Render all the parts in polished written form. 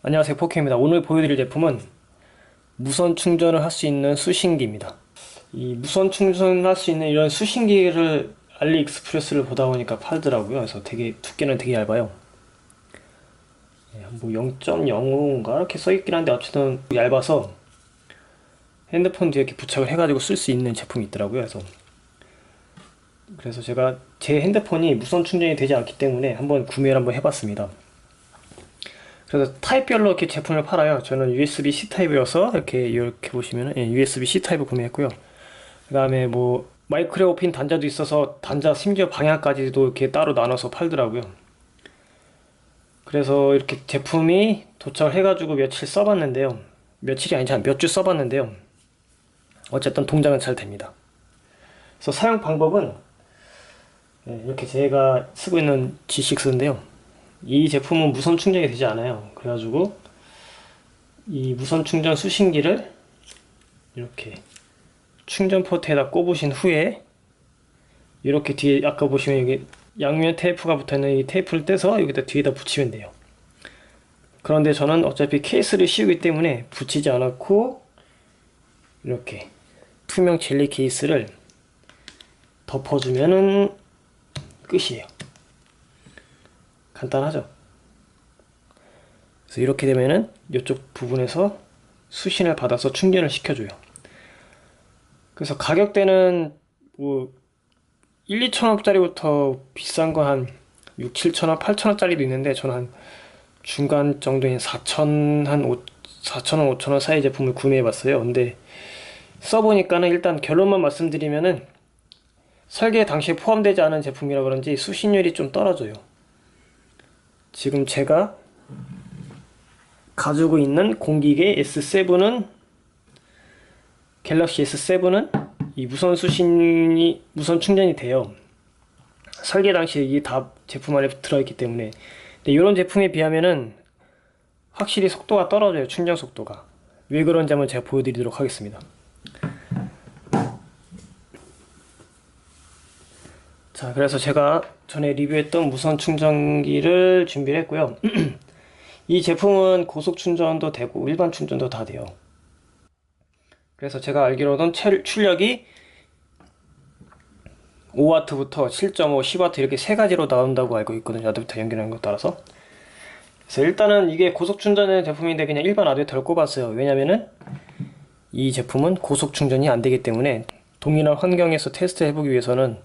안녕하세요, 포켓입니다. 오늘 보여드릴 제품은 무선 충전을 할 수 있는 수신기입니다. 이 무선 충전할 수 있는 이런 수신기를 알리익스프레스를 보다 보니까 팔더라고요. 그래서 되게 두께는 되게 얇아요. 뭐 0.05인가 이렇게 써있긴 한데 어쨌든 얇아서 핸드폰 뒤에 이렇게 부착을 해가지고 쓸 수 있는 제품이 있더라고요. 그래서 제가 제 핸드폰이 무선 충전이 되지 않기 때문에 한번 구매를 한번 해봤습니다. 그래서 타입별로 이렇게 제품을 팔아요. 저는 USB-C 타입이어서 이렇게 보시면 USB-C 타입을 구매했고요. 그 다음에 뭐 마이크로 핀 단자도 있어서 단자 심지어 방향까지도 이렇게 따로 나눠서 팔더라고요. 그래서 이렇게 제품이 도착을 해가지고 며칠 써봤는데요. 며칠이 아니지 몇 주 써봤는데요. 어쨌든 동작은 잘 됩니다. 그래서 사용 방법은 이렇게 제가 쓰고 있는 G6인데요. 이 제품은 무선 충전이 되지 않아요. 그래가지고 이 무선 충전 수신기를 이렇게 충전 포트에다 꼽으신 후에 이렇게 뒤에 아까 보시면 여기 양면 테이프가 붙어있는 이 테이프를 떼서 여기다 뒤에다 붙이면 돼요. 그런데 저는 어차피 케이스를 씌우기 때문에 붙이지 않았고 이렇게 투명 젤리 케이스를 덮어주면은 끝이에요. 간단하죠? 그래서 이렇게 되면은 이쪽 부분에서 수신을 받아서 충전을 시켜줘요. 그래서 가격대는 뭐 1, 2천원짜리부터 비싼 거 한 6, 7천원, 8천원짜리도 있는데 저는 한 중간 정도인 4천원, 5천원 사이 제품을 구매해봤어요. 근데 써보니까는 일단 결론만 말씀드리면은 설계 당시에 포함되지 않은 제품이라 그런지 수신율이 좀 떨어져요. 지금 제가 가지고 있는 공기계 S7은 갤럭시 S7은 이 무선 충전이 돼요. 설계 당시에 이게 다 제품 안에 들어있기 때문에. 근데 이런 제품에 비하면은 확실히 속도가 떨어져요. 충전 속도가. 왜 그런지 한번 제가 보여드리도록 하겠습니다. 자, 그래서 제가 전에 리뷰했던 무선 충전기를 준비를 했고요. 이 제품은 고속 충전도 되고 일반 충전도 다 돼요. 그래서 제가 알기로는 출력이 5W부터 7.5, 10W 이렇게 세 가지로 나온다고 알고 있거든요. 아답터 연결하는 것 따라서. 그래서 일단은 이게 고속 충전의 제품인데 그냥 일반 아답터를 꼽았어요. 왜냐면은 이 제품은 고속 충전이 안 되기 때문에 동일한 환경에서 테스트 해보기 위해서는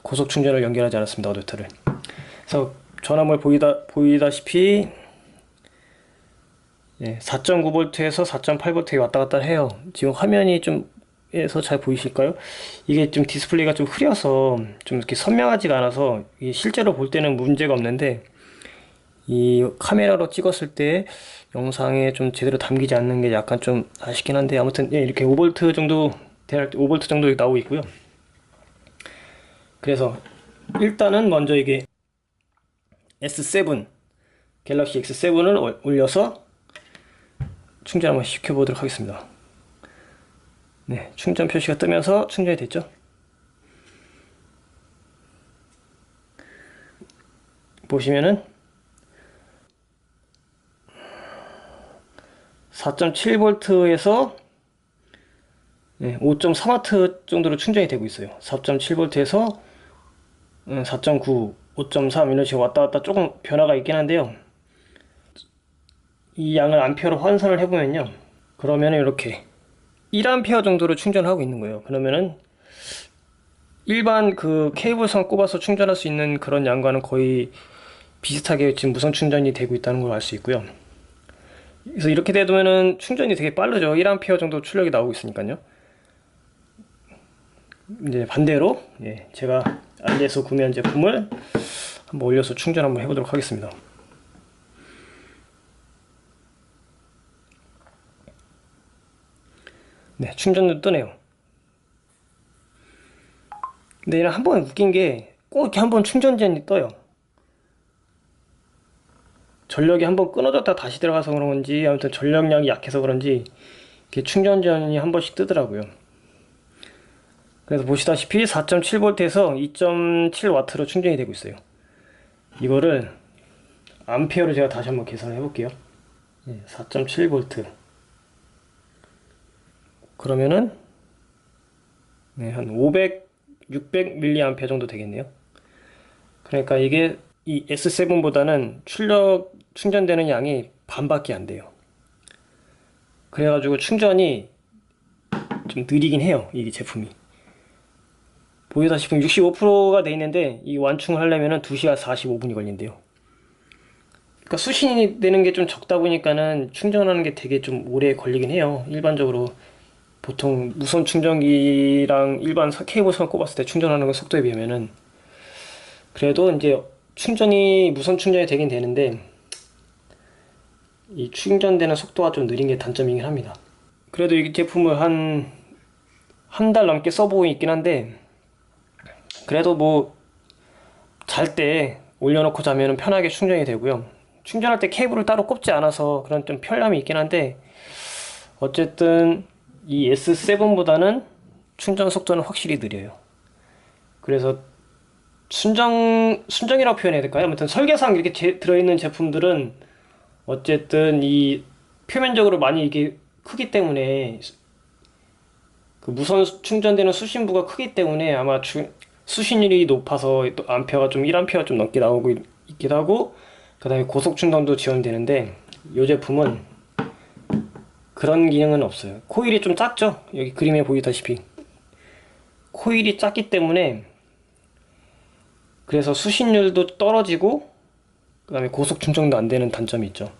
고속 충전을 연결하지 않았습니다. 어댑터를. 그래서 전압을 보이다시피 4.9V에서 4.8V에 왔다 갔다 해요. 지금 화면이 좀 에서 잘 보이실까요? 이게 좀 디스플레이가 좀 흐려서 좀 이렇게 선명하지가 않아서 이게 실제로 볼 때는 문제가 없는데 이 카메라로 찍었을 때 영상에 좀 제대로 담기지 않는 게 약간 좀 아쉽긴 한데 아무튼 이렇게 5V 정도 대략 5V 정도 나오고 있고요. 그래서 일단은 먼저 이게 S7 갤럭시 X7을 올려서 충전 한번 시켜보도록 하겠습니다. 네, 충전 표시가 뜨면서 충전이 됐죠. 보시면은 4.7V에서 5.3W 정도로 충전이 되고 있어요. 4.7V에서 4.9, 5.3 이런 식으로 왔다 갔다 조금 변화가 있긴 한데요. 이 양을 암페어로 환산을 해보면요. 그러면은 이렇게 1A 정도로 충전하고 있는 거예요. 그러면은 일반 그 케이블선 꼽아서 충전할 수 있는 그런 양과는 거의 비슷하게 지금 무선 충전이 되고 있다는 걸 알 수 있고요. 그래서 이렇게 되면은 충전이 되게 빠르죠. 1A 정도 출력이 나오고 있으니까요. 이제 반대로 제가 알리에서 구매한 제품을 한번 올려서 충전 한번 해보도록 하겠습니다. 네, 충전도 뜨네요. 근데 얘는 한번 웃긴 게 꼭 이렇게 한번 충전 제한이 떠요. 전력이 한번 끊어졌다 다시 들어가서 그런 건지 아무튼 전력량이 약해서 그런지 이렇게 충전 제한이 한 번씩 뜨더라고요. 그래서 보시다시피 4.7V에서 2.7W로 충전이 되고 있어요. 이거를 암페어로 제가 다시 한번 계산을 해볼게요. 4.7V. 그러면은 한 500, 600mAh 정도 되겠네요. 그러니까 이게 이 S7보다는 출력 충전되는 양이 반밖에 안 돼요. 그래가지고 충전이 좀 느리긴 해요, 이 제품이. 보시다시피 65%가 돼 있는데 이 완충을 하려면은 2시간 45분이 걸린대요. 그러니까 수신이 되는 게 좀 적다 보니까는 충전하는 게 되게 좀 오래 걸리긴 해요. 일반적으로 보통 무선 충전기랑 일반 케이블선 꼽았을 때 충전하는 속도에 비하면은. 그래도 이제 무선 충전이 되긴 되는데 이 충전되는 속도가 좀 느린 게 단점이긴 합니다. 그래도 이 제품을 한 달 넘게 써보고 있긴 한데, 그래도 뭐 잘 때 올려놓고 자면은 편하게 충전이 되고요. 충전할 때 케이블을 따로 꼽지 않아서 그런 좀 편리함이 있긴 한데, 어쨌든 이 S7보다는 충전 속도는 확실히 느려요. 그래서 순정이라고 표현해야 될까요? 아무튼 설계상 이렇게 들어있는 제품들은 어쨌든 이 표면적으로 많이 이게 크기 때문에, 그 무선 충전되는 수신부가 크기 때문에 아마 수신율이 높아서 또 암페어가 좀 1A 좀 넘게 나오고 있기도 하고, 그 다음에 고속 충전도 지원되는데 이 제품은 그런 기능은 없어요. 코일이 좀 작죠? 여기 그림에 보이다시피 코일이 작기 때문에, 그래서 수신율도 떨어지고 그 다음에 고속 충전도 안 되는 단점이 있죠.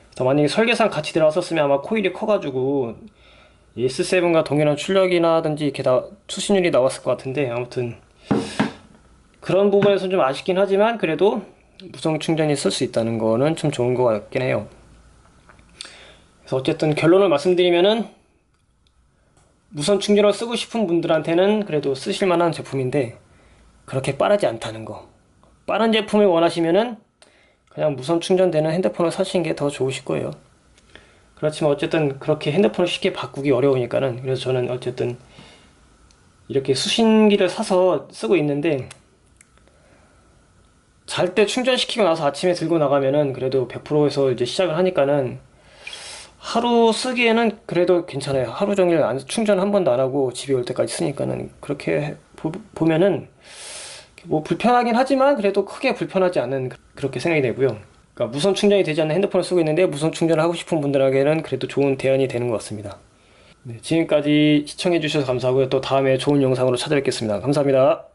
그래서 만약에 설계상 같이 들어갔었으면 아마 코일이 커가지고 S7과 동일한 출력이나든지 이렇게 수신율이 나왔을 것 같은데, 아무튼 그런 부분에서 좀 아쉽긴 하지만 그래도 무선 충전이 쓸 수 있다는 거는 좀 좋은 것 같긴 해요. 그래서 어쨌든 결론을 말씀드리면은 무선 충전을 쓰고 싶은 분들한테는 그래도 쓰실 만한 제품인데 그렇게 빠르지 않다는 거. 빠른 제품을 원하시면은 그냥 무선 충전되는 핸드폰을 사시는 게 더 좋으실 거예요. 그렇지만 어쨌든 그렇게 핸드폰을 쉽게 바꾸기 어려우니까는, 그래서 저는 어쨌든 이렇게 수신기를 사서 쓰고 있는데, 잘 때 충전시키고 나서 아침에 들고 나가면은 그래도 100%에서 이제 시작을 하니까는 하루 쓰기에는 그래도 괜찮아요. 하루 종일 충전 한 번도 안 하고 집에 올 때까지 쓰니까는, 그렇게 보면은 뭐 불편하긴 하지만 그래도 크게 불편하지 않은, 그렇게 생각이 되고요. 그러니까 무선 충전이 되지 않는 핸드폰을 쓰고 있는데 무선 충전을 하고 싶은 분들에게는 그래도 좋은 대안이 되는 것 같습니다. 네, 지금까지 시청해 주셔서 감사하고요. 또 다음에 좋은 영상으로 찾아뵙겠습니다. 감사합니다.